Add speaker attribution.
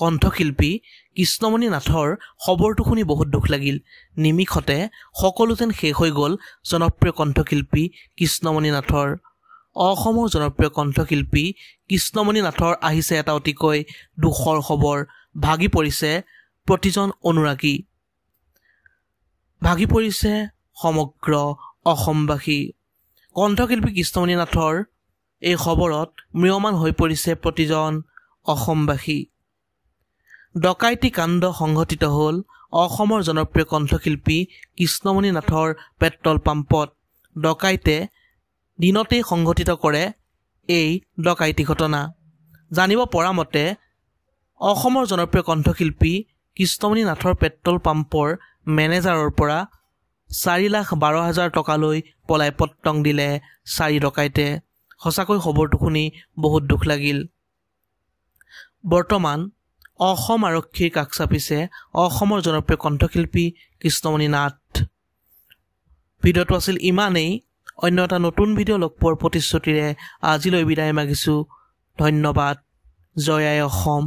Speaker 1: কণ্ঠশিল্পী কৃষ্ণমণি নাথৰ খবৰটো শুনি বহুত দুখ লাগিল। নিমিষতে সকলো যেন শেষ হৈ গ'ল জনপ্ৰিয় কণ্ঠশিল্পী কৃষ্ণমণি নাথৰ। অসমৰ জনপ্ৰিয় কণ্ঠশিল্পী কৃষ্ণমণি নাথৰ আহিছে এটা অতিকৈ দুখৰ খবৰ। ভাগি পৰিছে প্ৰতিজন অনুৰাগী, ভাগি পৰিছে সমগ্ৰ অসমবাসী। কণ্ঠশিল্পী কৃষ্ণমণি নাথৰ এই খবৰত ম্ৰিয়মান হৈ পৰিছে প্ৰতিজন অসমবাসী। ডকাইতি কাণ্ড সংঘটিত হ'ল অসমৰ জনপ্ৰিয় কণ্ঠশিল্পী কৃষ্ণমণি নাথৰ পেট্ৰল পাম্পত। ডকাইতে দিনতেই সংঘটিত কৰে এই ডকাইতি ঘটনা। জানিব পৰা মতে অসমৰ জনপ্ৰিয় কণ্ঠশিল্পী কৃষ্ণমণি নাথৰ পেট্ৰল পাম্পৰ মেনেজাৰৰ পৰা 4,12,000 টকালৈ পলাই পত্তং দিলে 4 ডকাইতে। সঁচাকৈ খবৰটো শুনি বহুত দুখ লাগিল। বৰ্তমান অসম আৰক্ষীৰ কাষ চাপিছে অসমৰ জনপ্ৰিয় কণ্ঠশিল্পী কৃষ্ণমণি নাথ। ভিডিঅ'টো আছিল ইমানেই। অন্য এটা নতুন ভিডিঅ' লগ পোৱাৰ প্ৰতিশ্ৰুতিৰে আজিলৈ বিদায় মাগিছোঁ। ধন্যবাদ। জয় আই অসম।